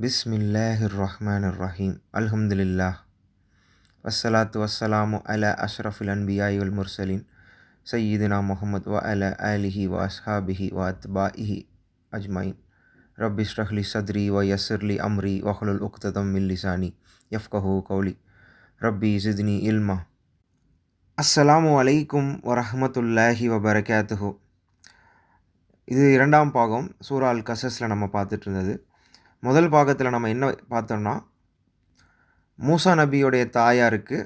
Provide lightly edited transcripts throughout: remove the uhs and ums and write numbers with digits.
பிஸ்மில்லாஹிர்ரஹ்மானிர்ரஹீம். அல்ஹம்துலில்லாஹ் வஸ்ஸலாத்து வஸ்ஸலாமு அலா அஷ்ரஃபில் அன்பியாஇ வல் முர்சலீன் சய்யிதினா முஹம்மத் வ அலா ஆலிஹி வ அஸ்ஹாபிஹி வ அத்பாஇஹி அஜ்மஈன். ரப்பி இஷ்ரஹ்லி சத்ரி வ யஸ்ஸிர்லி அம்ரி வஹ்லுல் உக்ததம் மின் லிசானி யஃப்கஹு கௌலி. ரப்பி ஸித்னி இல்மா. அஸ்ஸலாமு அலைக்கும் வரஹ்மத்துல்லாஹி வபரகாத்துஹு. இது இரண்டாம் பாகம் சூரா அல் கஸஸில் நம்ம பார்த்துட்டு இருந்தது. முதல் பாகத்தில் நம்ம என்ன பார்த்தோம்னா, மூசா நபியோடைய தாயாருக்கு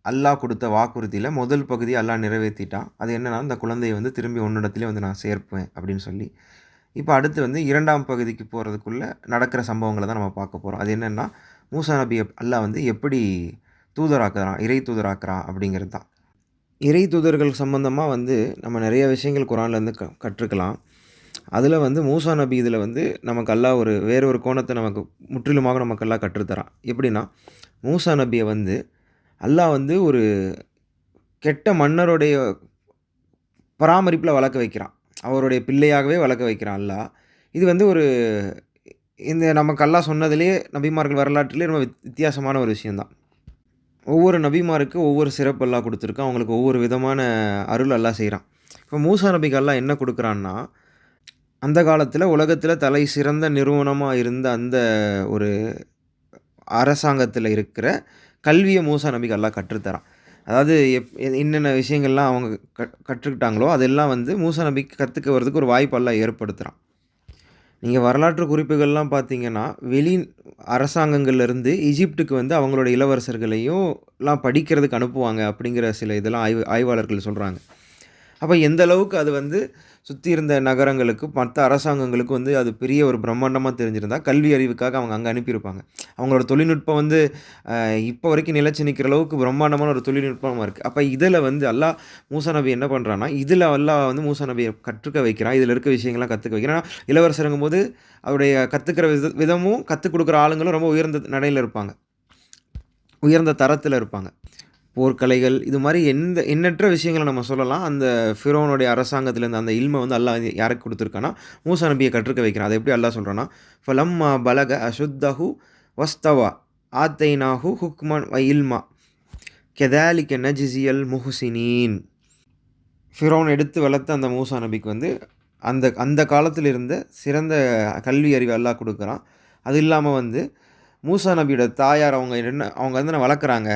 அல்லாஹ் கொடுத்த வாக்குறுதியில் முதல் பகுதி அல்லாஹ் நிறைவேற்றிட்டான். அது என்னன்னா, இந்த குழந்தையை திரும்பி உன்னிடத்திலே நான் சேர்ப்பேன் அப்படின்னு சொல்லி. இப்போ அடுத்து இரண்டாம் பகுதிக்கு போகிறதுக்குள்ளே நடக்கிற சம்பவங்களை தான் நம்ம பார்க்க போகிறோம். அது என்னென்னா, மூசா நபியை அல்லாஹ் எப்படி தூதராக்குறான், இறை தூதராக்குறான் அப்படிங்கிறது தான். இறை தூதர்கள் சம்மந்தமாக நம்ம நிறைய விஷயங்கள் குரான்லேருந்து கற்றுக்கலாம். அதில் மூசா நபி இதில் நமக்கு அல்லாஹ் வேறு ஒரு கோணத்தை நமக்கு முற்றிலுமாக நமக்கு அல்லாஹ் கற்றுத்தரான். எப்படின்னா, மூசா நபியை அல்லாஹ் ஒரு கெட்ட மன்னருடைய பராமரிப்பில் வளர்க்க வைக்கிறான். அவருடைய பிள்ளையாகவே வளர்க்க வைக்கிறான் அல்லாஹ். இது ஒரு இந்த நமக்கு அல்லாஹ் சொன்னதிலே நபிமார்கள் வரலாற்றிலே ரொம்ப வித்தியாசமான ஒரு விஷயந்தான். ஒவ்வொரு நபிமாருக்கு ஒவ்வொரு சிறப்பு அல்லாஹ் கொடுத்துருக்கான். அவங்களுக்கு ஒவ்வொரு விதமான அருள் அல்லாஹ் செய்கிறான். இப்போ மூசா நபிக்கு அல்லாஹ் என்ன கொடுக்குறான்னா, அந்த காலத்தில் உலகத்தில் தலை சிறந்த நிறுவனமாக இருந்த அந்த ஒரு அரசாங்கத்தில் இருக்கிற கல்வியை மூசா நபிக்கு அல்லாஹ் கற்றுத்தரான். அதாவது என்னென்ன விஷயங்கள்லாம் அவங்க கற்றுக்கிட்டாங்களோ அதெல்லாம் மூசா நபிக்கு கற்றுக்க வர்றதுக்கு ஒரு வாய்ப்பு அல்லாஹ் ஏற்படுத்துகிறான். நீங்கள் வரலாற்று குறிப்புகள்லாம் பார்த்தீங்கன்னா, வெளி அரசாங்கங்கள்லேருந்து ஈஜிப்டுக்கு அவங்களோட இளவரசர்களையும் எல்லாம் படிக்கிறதுக்கு அனுப்புவாங்க அப்படிங்கிற சில இதெல்லாம் ஆய்வாளர்கள் சொல்கிறாங்க. அப்போ எந்த அளவுக்கு அது சுற்றி இருந்த நகரங்களுக்கு மற்ற அரசாங்கங்களுக்கு அது பெரிய ஒரு பிரம்மாண்டமாக தெரிஞ்சிருந்தால் கல்வி அறிவுக்காக அவங்க அங்கே அனுப்பியிருப்பாங்க. அவங்களோட தொழில்நுட்பம் இப்போ வரைக்கும் நிலைச்சி நிற்கிற அளவுக்கு பிரம்மாண்டமான ஒரு தொழில்நுட்பமாக இருக்குது. அப்போ இதில் அல்லாஹ் மூசா நபி என்ன பண்ணுறான்னா, இதில் அல்லாஹ் மூசா நபியை கற்றுக்க வைக்கிறான். இதில் இருக்க விஷயங்கள்லாம் கற்றுக்க வைக்கிறான். இளவரசருங்கும் போது அவருடைய கற்றுக்கிற விதமும் கற்றுக் கொடுக்குற ஆளுங்களும் ரொம்ப உயர்ந்த நடையில் இருப்பாங்க, உயர்ந்த தரத்தில் இருப்பாங்க. போர்க்கலைகள் இது மாதிரி எண்ணற்ற விஷயங்களை நம்ம சொல்லலாம். அந்த ஃபிரௌனுடைய அரசாங்கத்திலேருந்து அந்த இல்மை அல்லாஹ் யாருக்கு கொடுத்துருக்கான்னா, மூசா நபியை கற்றுக்க வைக்கிறான். அதை எப்படி அல்லாஹ் சொல்கிறான்னா, ஃபலம்மா பலக அஷுத்தஹு வஸ்தவா ஆத்தைனாஹு ஹுக்மன் வ இல்மா கெதாலிக்க நஜ்ஸியல் முஹ்சினீன். ஃபிரௌன் எடுத்து வளர்த்த அந்த மூசா நபிக்கு அந்த அந்த காலத்தில் இருந்த சிறந்த கல்வி அறிவு அல்லாஹ் கொடுக்குறான். அது இல்லாமல் மூசா நபியோட தாயார் அவங்க என்ன வளர்க்குறாங்க,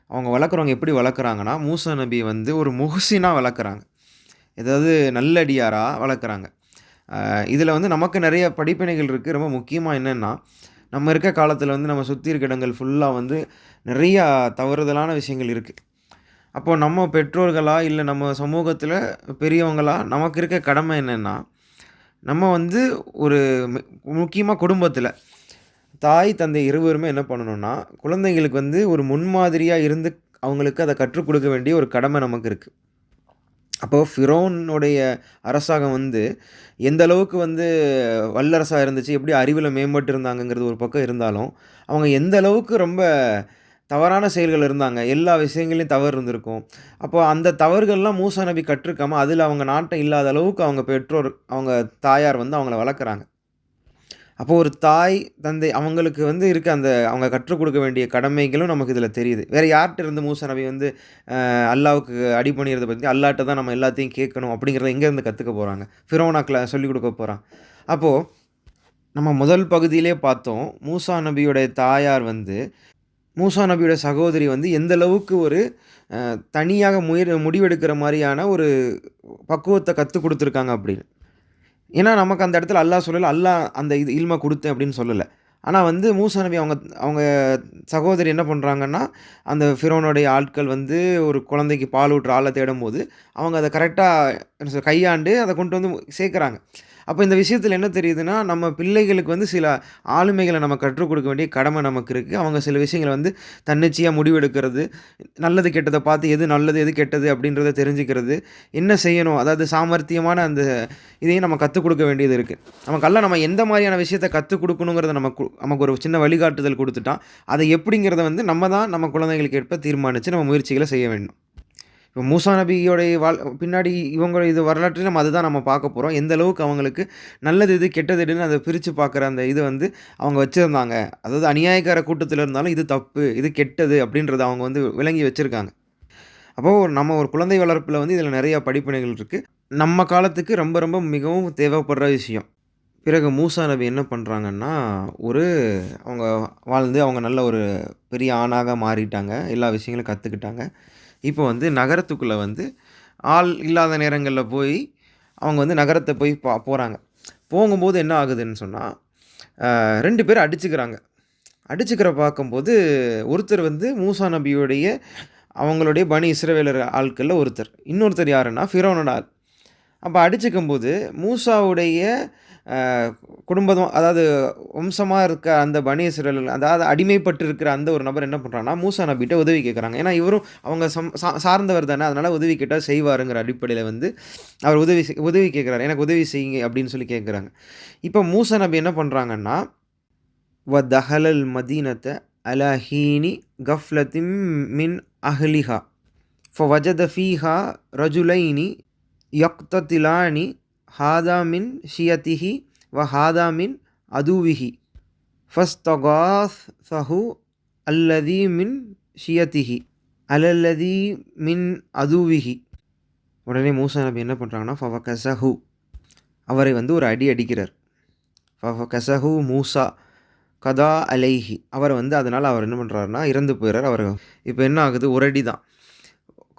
அவங்க வளர்க்குறவங்க எப்படி வளர்க்குறாங்கன்னா, மூசா நபி ஒரு முஹ்சினாக வளர்க்குறாங்க. ஏதாவது நல்லடியாராக வளர்க்குறாங்க. இதில் நமக்கு நிறைய படிப்பினைகள் இருக்குது. ரொம்ப முக்கியமாக என்னென்னா, நம்ம இருக்க காலத்தில் நம்ம சுற்றி இருக்க இடங்கள் ஃபுல்லாக நிறையா தவறுதலான விஷயங்கள் இருக்குது. அப்போது நம்ம பெற்றோர்களாக இல்லை நம்ம சமூகத்தில் பெரியவங்களாக நமக்கு இருக்க கடமை என்னென்னா, நம்ம ஒரு முக்கியமாக குடும்பத்தில் தாய் தந்தை இருவருமே என்ன பண்ணணும்னா, குழந்தைங்களுக்கு ஒரு முன்மாதிரியாக இருந்து அவங்களுக்கு அதை கற்றுக் கொடுக்க வேண்டிய ஒரு கடமை நமக்கு இருக்குது. அப்போது ஃபிரௌனுடைய அரசாங்கம் எந்த அளவுக்கு வல்லரசாக இருந்துச்சு, எப்படி அறிவில் மேம்பட்டு இருந்தாங்கங்கிறது ஒரு பக்கம் இருந்தாலும், அவங்க எந்த அளவுக்கு ரொம்ப தவறான செயல்கள் இருந்தாங்க, எல்லா விஷயங்களையும் தவறு இருந்திருக்கும். அப்போ அந்த தவறுகள்லாம் மூசா நபி கற்றுக்காமல் அதில் அவங்க நாட்டம் இல்லாத அளவுக்கு அவங்க பெற்றோர் அவங்க தாயார் அவங்கள வளர்க்குறாங்க. அப்போது ஒரு தாய் தந்தை அவங்களுக்கு இருக்க அந்த அவங்க கற்றுக் கொடுக்க வேண்டிய கடமைகளும் நமக்கு இதில் தெரியுது. வேறு யார்கிட்ட இருந்து மூசா நபி அல்லாவுக்கு அடிபணிகிறத பற்றி அல்லாட்ட தான் நம்ம எல்லாத்தையும் கேட்கணும் அப்படிங்கிறத எங்கேருந்து கற்றுக்க போகிறாங்க, ஃபிரௌனாக்களை சொல்லிக் கொடுக்க போகிறான். அப்போது நம்ம முதல் பகுதியிலே பார்த்தோம், மூசா நபியோடைய தாயார் மூசா நபியோட சகோதரி எந்த அளவுக்கு ஒரு தனியாக முடிவெடுக்கிற மாதிரியான ஒரு பக்குவத்தை கற்றுக் கொடுத்துருக்காங்க அப்படின்னு. ஏன்னா நமக்கு அந்த இடத்துல அல்லாஹ் சொல்லலை, அல்லாஹ் அந்த இல்மை கொடுத்தேன் அப்படின்னு சொல்லலை. ஆனால் மூசா நபி அவங்க சகோதரி என்ன பண்ணுறாங்கன்னா, அந்த ஃபிரௌனுடைய ஆட்கள் ஒரு குழந்தைக்கு பால் ஊட்டுற ஆளை தேடும்போது அவங்க அதை கரெக்டாக கையாண்டு அதை கொண்டு சேர்க்குறாங்க. அப்போ இந்த விஷயத்தில் என்ன தெரியுதுன்னா, நம்ம பிள்ளைகளுக்கு சில ஆளுமைகளை நம்ம கற்றுக் கொடுக்க வேண்டிய கடமை நமக்கு இருக்குது. அவங்க சில விஷயங்களை தன்னிச்சையாக முடிவெடுக்கிறது, நல்லது கெட்டதை பார்த்து எது நல்லது எது கெட்டது அப்படின்றத தெரிஞ்சுக்கிறது, என்ன செய்யணும், அதாவது சாமர்த்தியமான அந்த இதையும் நம்ம கற்றுக் கொடுக்க வேண்டியது இருக்குது. நமக்கெல்லாம் நம்ம எந்த மாதிரியான விஷயத்தை கற்றுக் கொடுக்கணுங்கிறத நமக்கு ஒரு சின்ன வழிகாட்டுதல் கொடுத்துட்டான். அதை எப்படிங்கிறத நம்ம தான் நம்ம குழந்தைகளுக்கு ஏற்ப தீர்மானித்து நம்ம முயற்சிகளை செய்ய வேண்டும். இப்போ மூசா நபியோடைய பின்னாடி இவங்க இது வரலாற்றில நம்ம அதுதான் நம்ம பார்க்க போறோம். எந்த அளவுக்கு அவங்களுக்கு நல்லது எது, கெட்டது எதுன்னு அத பிரிச்சு பார்க்குற அந்த இது வந்து அவங்க வச்சிருந்தாங்க. அதாவது அநியாயக்கார கூட்டத்தில இருந்தாலும் இது தப்பு, இது கெட்டது அப்படின்றத அவங்க வந்து விளங்கி வச்சிருக்காங்க. அப்போ நம்ம ஒரு குழந்தை வளர்ப்புல வந்து இதில நெறைய படிப்பினைகள் இருக்கு. நம்ம காலத்துக்கு ரொம்ப ரொம்ப மிகவும் தேவைப்படுற விஷயம். பிறகு மூசா நபி என்ன பண்றாங்கன்னா, ஒரு அவங்க வாழ்ந்து அவங்க நல்ல ஒரு பெரிய ஆணாக மாறிட்டாங்க. எல்லா விஷயங்களும் கத்துக்கிட்டாங்க. இப்போ வந்து நகரத்துக்குள்ள வந்து ஆள் இல்லாத நேரங்கள்ல போய், அவங்க வந்து நகரத்த போய் போறாங்க. போகும்போது என்ன ஆகுதுன்னு சொன்னா, 2 பேர் அடிச்சுக்கிறாங்க. அடிச்சுக்கிற பார்க்கும்போது, ஒருத்தர் வந்து மூசா நபியுடைய அவங்களுடைய பனி இஸ்ரவேலர் ஆட்கள்ல ஒருத்தர். இன்னொருத்தர் யாருன்னா, ஃபிரௌனோட ஆள். அப்ப அடிச்சுக்கும்போது, மூசாவுடைய அ குடும்பம் அதாவது வம்சமா இருக்க அந்த பனி இஸ்ரவேல் அதாவது அடிமைப்பட்டு இருக்கிற அந்த ஒரு நபர் என்ன பண்றாங்கன்னா, மூசா நபிட்ட உதவி கேட்குறாங்க. ஏன்னா, இவரும் அவங்க சார்ந்தவர் தானே. அதனால உதவி கேட்டா செய்வாருங்கிற அடிப்படையில வந்து அவர் உதவி கேட்குறாரு. எனக்கு உதவி செய்யுங்க அப்படின்னு சொல்லி கேட்குறாங்க. இப்ப மூசா நபி என்ன பண்றாங்கன்னா, "வதஹலல் மதீனத அலா ஹீனி கஃப்லத்தின் மின் அஹ்லிஹா ஃபவஜத ஃபீஹா ரஜுலைனி யக்ததிலானி ஹாதா மின் ஷியதிஹி வ ஹாதா மின் அதுவிஹி ஃபஸ்தகாஸஹு அல்லதி மின் ஷியதிஹி அலல்லதி மின் அதுவிஹி." உடனே மூசா நபி என்ன பண்ணுறாங்கன்னா, ஃபவகஸஹு அவரை வந்து ஒரு அடி அடிக்கிறார். ஃபவகஸஹு மூசா கதா அலைஹி அவர் வந்து அதனால் அவர் என்ன பண்ணுறாருன்னா இறந்து போயிறார். அவர் இப்போ என்ன ஆகுது, ஒரு அடி தான்.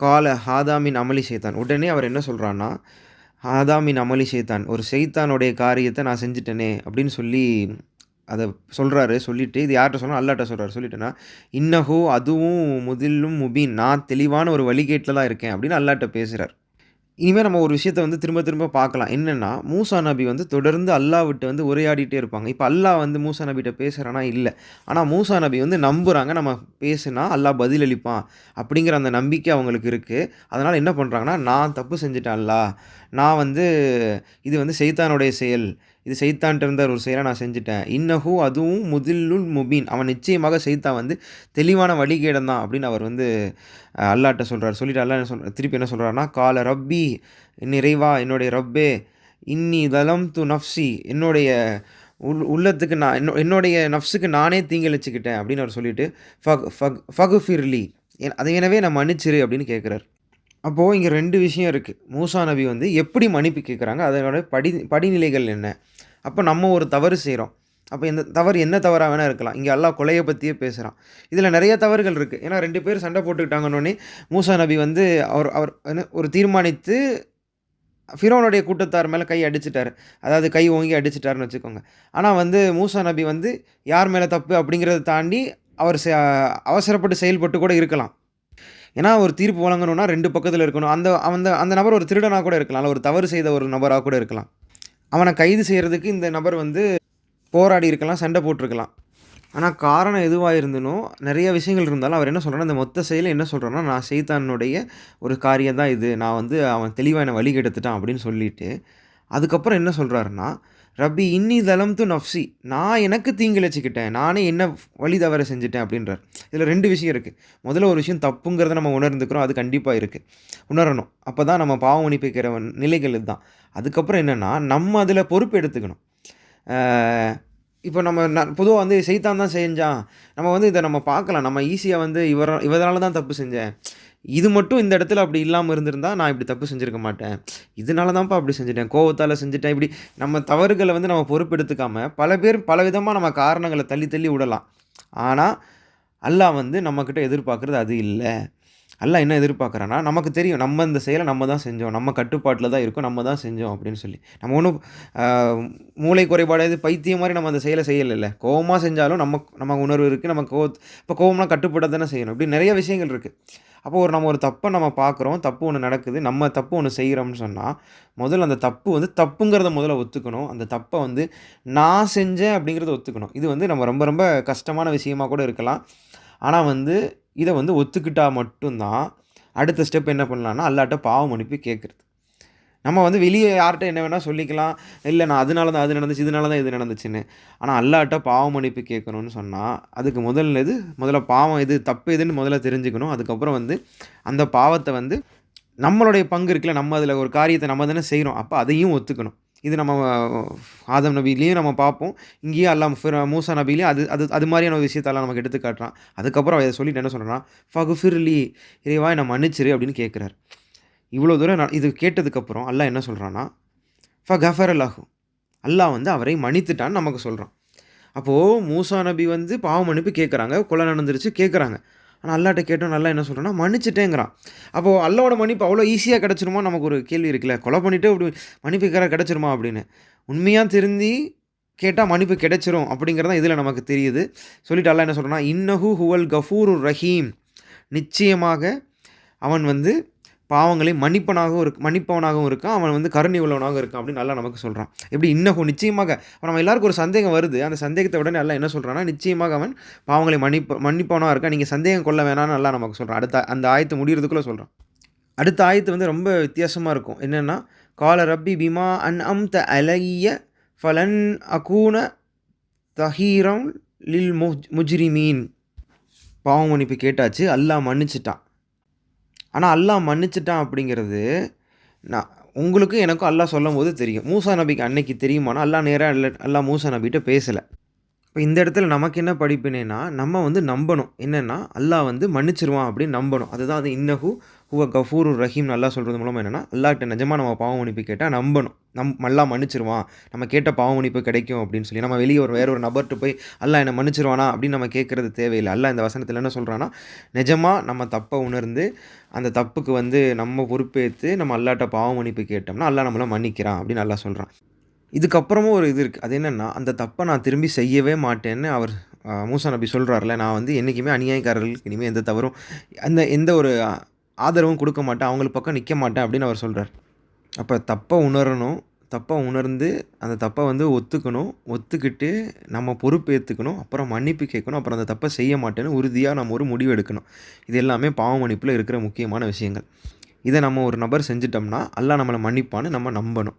கால ஹாதாமின் அமளி ஷைத்தான் உடனே அவர் என்ன சொல்கிறான்னா, ஹாதாமின் அமளி ஷைத்தான் ஒரு ஷைத்தானுடைய காரியத்தை நான் செஞ்சுட்டேனே அப்படின்னு சொல்லி அதை சொல்கிறாரு. சொல்லிவிட்டு இது யார்கிட்ட சொல்லணும், அல்லாட்ட சொல்கிறார். சொல்லிட்டேன்னா, இன்னஹு அதுவும் முதில்லும் முபீன் நான் தெளிவான ஒரு வழிகேட்டில் தான் இருக்கேன் அப்படின்னு அல்லாட்ட பேசுகிறார். இனிமேல் நம்ம ஒரு விஷயத்த வந்து திரும்ப திரும்ப பார்க்கலாம். என்னன்னா, மூசா நபி வந்து தொடர்ந்து அல்லாஹ்விட்ட வந்து உரையாடிட்டே இருப்பாங்க. இப்ப அல்லாஹ் வந்து மூசா நபிட்ட பேசுறானா? இல்ல. ஆனா மூசா நபி வந்து நம்புறாங்க, நம்ம பேசுனா அல்லாஹ் பதிலளிப்பான் அப்படிங்கிற அந்த நம்பிக்கை அவங்களுக்கு இருக்கு. அதனால என்ன பண்றாங்கன்னா, நான் தப்பு செஞ்சுட்டேன் அல்லாஹ். நான் வந்து இது வந்து ஷைத்தானுடைய செயல். இது ஷைத்தான்ட்ட இருந்த ஒரு செயலை நான் செஞ்சுட்டேன். இன்னஹு அதுவும் முதில்லுல் முபீன் அவன் நிச்சயமாக ஷைத்தான் வந்து தெளிவான வழிகேடன் தான் அப்படின்னு அவர் வந்து அல்லாஹ்ட்ட சொல்றாரு. சொல்லிட்டு அல்லாஹ் என்ன திருப்பி என்ன சொல்றாருன்னா, கால ரப்பி என் இறைவா என்னுடைய ரப்பே இன்னி தலம்து நஃப்ஸி என்னுடைய உள்ளத்துக்கு நான் என்னுடைய நஃப்ஸுக்கு நானே தீங்கிழைச்சுக்கிட்டேன் அப்படின்னு அவர் சொல்லிட்டு ஃபகுஃபிர்லி அதை எனவே நான் மன்னிச்சிரு அப்படின்னு கேட்குறாரு. அப்போது இங்கே 2 விஷயம் இருக்குது. மூசா நபி வந்து எப்படி மன்னிப்பு கேட்குறாங்க, அதனோட படிநிலைகள் என்ன? அப்போ நம்ம ஒரு தவறு செய்கிறோம். அப்போ இந்த தவறு என்ன தவறா வேணா இருக்கலாம். இங்கே அல்லாஹ் கொலையை பற்றியே பேசுகிறான். இதில் நிறைய தவறுகள் இருக்குது. ஏன்னா 2 பேர் சண்டை போட்டுக்கிட்டாங்கன்னொடனே மூசா நபி வந்து அவர் அவர் என்ன ஒரு தீர்மானித்து ஃபிரௌனுடைய கூட்டத்தார் மேலே கை அடிச்சிட்டாரு. அதாவது கை ஓங்கி அடிச்சிட்டாருன்னு வச்சுக்கோங்க. ஆனால் வந்து மூசா நபி வந்து யார் மேலே தப்பு அப்படிங்கிறத தாண்டி அவர் அவசரப்பட்டு செயல்பட்டு கூட இருக்கலாம். ஏன்னா ஒரு தீர்ப்பு வழங்கணும்னா 2 பக்கத்துல இருக்கணும். அந்த அந்த அந்த நபர் ஒரு திருடனா கூட இருக்கலாம். இல்ல ஒரு தவறு செய்த ஒரு நபரா கூட இருக்கலாம். அவன கைது செய்றதுக்கு இந்த நபர் வந்து போராடி இருக்கலாம், சண்டை போட்டுருக்கலாம். ஆனா காரணம் எதுவா இருந்தனோ, நெறைய விஷயங்கள் இருந்தாலும் அவர் என்ன சொல்றார்னா, இந்த மொத்த செயலும் என்ன சொல்றார்னா, நான் ஷைத்தானுடைய ஒரு காரியம் தான் இது. நான் வந்து அவன் தெளிவா என்ன வழி கெடுத்துட்டான் அப்படின்னு சொல்லிட்டு, அதுக்கப்புறம் என்ன சொல்றாருன்னா, ரப்பி இன்னி தலம்து நஃப்ஸி நான் எனக்கு தீங்கிழைச்சுக்கிட்டேன். நானே என்ன வழி தவற செஞ்சுட்டேன் அப்படின்றார். இதில 2 விஷயம் இருக்கு. முதல்ல ஒரு விஷயம் தப்புங்கிறத நம்ம உணர்ந்துக்கிறோம். அது கண்டிப்பா இருக்கு. உணரணும். அப்பதான் நம்ம பாவ மன்னிப்பு கேட்கிற நிலைகள் இதுதான். அதுக்கப்புறம் என்னன்னா, நம்ம அதில பொறுப்பு எடுத்துக்கணும். ஆ இப்போ நம்ம பொதுவா வந்து சைத்தான் தான் செஞ்சான். நம்ம வந்து இத நம்ம பார்க்கலாம். நம்ம ஈஸியா வந்து இவரால தான் தப்பு செஞ்சேன். இது மட்டும் இந்த இடத்துல அப்படி இல்லாம இருந்திருந்தா, நான் இப்படி தப்பு செஞ்சிருக்க மாட்டேன். இதனால தான்ப்பா அப்படி செஞ்சுட்டேன். கோவத்தால செஞ்சுட்டேன். இப்படி நம்ம தவறுகள வந்து நம்ம பொறுப்பெடுத்துக்காம, பல பேர் பலவிதமா நம்ம காரணங்கள தள்ளி தள்ளி விடலாம். ஆனா, அல்லாஹ் வந்து நம்மகிட்ட எதிர்பார்க்கிறது அது இல்ல. அல்லாஹ் என்ன எதிர்பார்க்குறான்னா, நமக்கு தெரியும். நம்ம இந்த செயல நம்ம தான் செஞ்சோம். நம்ம கட்டுப்பாட்டுல தான் இருக்கோம். நம்ம தான் செஞ்சோம் அப்படின்னு சொல்லி. நம்ம ஒண்ணும் அ மூளை குறைபாடு எது பைத்தியம் மாரி நம்ம அந்த செயல செய்யலைல்ல. கோவமா செஞ்சாலும் நம்ம உணர்வு இருக்கு. நம்ம இப்ப கோவம்னா கட்டுப்பட தானே செய்யணும். இப்படி நெறைய விஷயங்கள் இருக்கு. அப்போ நம்ம ஒரு தப்ப நம்ம பார்க்குறோம். தப்பு ஒண்ணு நடக்குது. நம்ம தப்பு ஒண்ணு செய்றோம்னு சொன்னா, முதல்ல அந்த தப்பு வந்து தப்புங்கிறத முதல்ல ஒத்துக்கணும். அந்த தப்ப வந்து நான் செஞ்சேன் அப்படிங்கிறத ஒத்துக்கணும். இது வந்து நம்ம ரொம்ப ரொம்ப கஷ்டமான விஷயமா கூட இருக்கலாம். ஆனா வந்து இத வந்து ஒத்துக்கிட்டா மட்டும் தான், அடுத்த ஸ்டெப் என்ன பண்ணலான்னா, அல்லாஹ்ட்ட பாவ மன்னிப்பு கேட்கறது. நம்ம வந்து வெளிய யார்ட்ட என்ன வேணா சொல்லிக்கலாம். இல்ல நான் அதனால தான் அது நடந்துச்சு, இதனால தான் இது நடந்துச்சுன்னு. ஆனா அல்லாஹ்ட்ட பாவ மன்னிப்பு கேட்கணும்னு சொன்னா, அதுக்கு முதல்ல பாவம் எது, தப்பு எதுன்னு முதல்ல தெரிஞ்சுக்கணும். அதுக்கப்புறம் வந்து அந்த பாவத்த வந்து நம்மளுடைய பங்கு இருக்குல்ல, நம்ம அதில ஒரு காரியத்த நம்ம தானே செய்றோம். அப்ப அதையும் ஒத்துக்கணும். இது நம்ம ஆதம் நபியிலயும் நம்ம பார்ப்போம். இங்கேயும் அல்லாஹ் மூசா நபியிலயும் அது அது அது மாரியான ஒரு விஷயத்த அல்லாஹ் நமக்கு எடுத்து காட்டுறான். அதுக்கப்புறம் அத சொல்லிட்டு என்ன சொல்றான்னா, "ஃபக்ஃபிர்லி இறைவா என்ன மன்னிச்சிரு" அப்படின்னு கேட்கிறாரு. இவ்வளோ தூரம் இது கேட்டதுக்கப்புறம் அல்லாஹ் என்ன சொல்றான்னா, ஃபகஃபர லஹு அல்லாஹ் வந்து அவரை மன்னித்துட்டான்னு நமக்கு சொல்றான். அப்போ மூசா நபி வந்து பாவ மன்னிப்பு கேட்குறாங்க. கொலை நடந்துருச்சு கேட்குறாங்க. ஆனா அல்லாஹ்ட்ட கேட்டோம் அல்லாஹ் என்ன சொல்றான்னா, மன்னிச்சுட்டேங்கிறான். அப்போ அல்லாஹ்வோட மன்னிப்பு அவ்வளோ ஈஸியா கிடைச்சிருமா? நமக்கு ஒரு கேள்வி இருக்குல்ல. கொலை பண்ணிட்டு இப்படி மன்னிப்பு கேட்டா கிடைச்சிருமா அப்படின்னு. உண்மையா திருந்தி கேட்டா மன்னிப்பு கிடைச்சிரும் அப்படிங்கிறது தான் இதில நமக்கு தெரியுது. சொல்லிட்டு அல்லாஹ் என்ன சொல்றான்னா, "இன்னஹு ஹுவல் கஃபூருர் ரஹீம்" நிச்சயமாக அவன் வந்து பாவங்களை மன்னிப்பவனாகவும் இருக்கான். அவன் வந்து கருணை உள்ளவனாகவும் இருக்கான் அப்படின்னு அல்லாஹ் நமக்கு சொல்றான். எப்படி இன்னஹு நிச்சயமாக அப்ப நம்ம எல்லாருக்கும் ஒரு சந்தேகம் வருது. அந்த சந்தேகத்த உடனே அல்லாஹ் என்ன சொல்றான்னா, நிச்சயமாக அவன் பாவங்களை மன்னிப்பவனா இருக்கான். நீங்க சந்தேகம் கொள்ள வேணாம்னு அல்லாஹ் நமக்கு சொல்றான். அடுத்த அந்த ஆயத்து முடியறதுக்குள்ள சொல்றான். அடுத்த ஆயத்து வந்து ரொம்ப வித்தியாசமா இருக்கும். என்னன்னா, "கால ரப்பி பிமா அன்அம்த அலைய ஃபலன் அகூன தஹீரம் லில் முஜ்ரிமீன்" பாவ மன்னிப்பு கேட்டாச்சு. அல்லாஹ் மன்னிச்சுட்டான். ஆனா அல்லாஹ் மன்னிச்சுட்டான் அப்படிங்கிறது, நான் உங்களுக்கும் எனக்கும் அல்லாஹ் சொல்லும்போது தெரியும். மூசா நபிக்கு அன்னைக்கு தெரியுமானா, அல்லாஹ் நேரா அல்லாஹ் மூசா நபிட்ட பேசல. இப்ப இந்த இடத்துல நமக்கு என்ன படிப்பினைன்னா, நம்ம வந்து நம்பணும். என்னன்னா, அல்லாஹ் வந்து மன்னிச்சுருவான் அப்படின்னு நம்பணும். அதுதான் அது இன்னஹு ஹுவ கஃபூருர் ரஹீம்னு அல்லாஹ் சொல்றது மூலமா என்னன்னா, அல்லாஹ்ட்ட நிஜமா நம்ம பாவ மன்னிப்பு கேட்டா நம்பணும். அல்லாஹ் மன்னிச்சுருவான். நம்ம கேட்ட பாவ மன்னிப்பு கிடைக்கும் அப்படின்னு சொல்லி. நம்ம வெளிய வேற ஒரு நபர்ட்ட போய் அல்லாஹ் என்ன மன்னிச்சுருவானா அப்படின்னு நம்ம கேட்கறது தேவையில்ல. அல்லாஹ் இந்த வசனத்துல என்ன சொல்றான்னா, நிஜமா நம்ம தப்ப உணர்ந்து, அந்த தப்புக்கு வந்து நம்ம பொறுப்பேத்து நம்ம அல்லாஹ்ட்ட பாவ மன்னிப்பு கேட்டோம்னா, அல்லாஹ் நம்மள மன்னிக்கிறான் அப்படின்னு அல்லாஹ் சொல்றான். இதுக்கப்புறமும் ஒரு இது இருக்கு. அது என்னன்னா, அந்த தப்ப நான் திரும்பி செய்யவே மாட்டேன்னு அவர் மூசா நபி சொல்றார்ல, நான் வந்து என்னைக்குமே அநியாயக்காரர்களுக்கு இனிமே எந்த தவறும் எந்த ஒரு ஆதரவும் குடுக்க மாட்டேன். அவங்களுக்கு பக்கம் நிக்க மாட்டேன் அப்படின்னு அவர் சொல்றார். அப்ப தப்ப உணரணும். தப்ப உணர்ந்து அந்த தப்ப வந்து ஒத்துக்கணும். ஒத்துக்கிட்டு நம்ம பொறுப்பேத்துக்கணும். அப்புறம் மன்னிப்பு கேட்கணும். அப்புறம் அந்த தப்ப செய்ய மாட்டேன்னு உறுதியா நம்ம ஒரு முடிவு எடுக்கணும். இது எல்லாமே பாவ மன்னிப்புல இருக்கிற முக்கியமான விஷயங்கள். இத நம்ம ஒரு நபர் செஞ்சுட்டோம்னா, அல்லாஹ் நம்மள மன்னிப்பான்னு நம்ம நம்பணும்.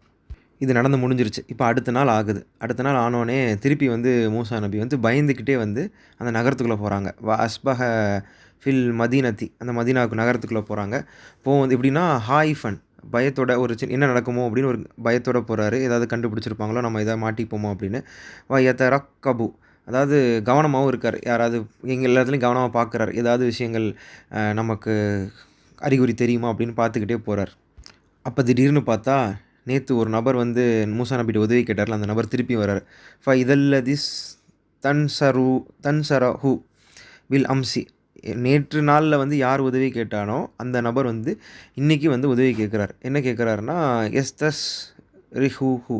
இது நடந்து முடிஞ்சிருச்சு. இப்ப அடுத்த நாள் ஆகுது. அடுத்த நாள் ஆனோனே திருப்பி வந்து மூசா நபி வந்து பயந்துக்கிட்டே வந்து அந்த நகரத்துக்குள்ள போறாங்க. அஸ்பஹ ஃபில் மதீனத்தி அந்த மதீனாவுக்கு நகரத்துக்குள்ள போறாங்க. வந்து எப்படின்னா ஹாயிஃபன் பயத்தோட ஒரு என்ன நடக்குமோ அப்படின்னு ஒரு பயத்தோட போறாரு. ஏதாவது கண்டுபிடிச்சிருப்பாங்களோ, நம்ம ஏதாவது மாட்டிப்போமோ அப்படின்னு. யதரக்கபு அதாவது கவனமாவும் இருக்காரு. யாராவது எங்க எல்லா இடத்துலயும் கவனமா பார்க்குறாரு. ஏதாவது விஷயங்கள் நமக்கு அறிகுறி தெரியுமா அப்படின்னு பார்த்துக்கிட்டே போறார். அப்ப திடீர்னு பார்த்தா, நேத்து ஒரு நபர் வந்து மூசா நபிட்ட உதவி கேட்டார்ல, அந்த நபர் திருப்பி வராரு. இதல்லதிஸ் தன்சரு தன்சரஹு வில் அம்சி நேற்று நாள்ல வந்து யார் உதவி கேட்டானோ, அந்த நபர் வந்து இன்னைக்கு வந்து உதவி கேட்குறாரு. என்ன கேட்குறாருன்னா, எஸ்தஸ் ரிஹுஹு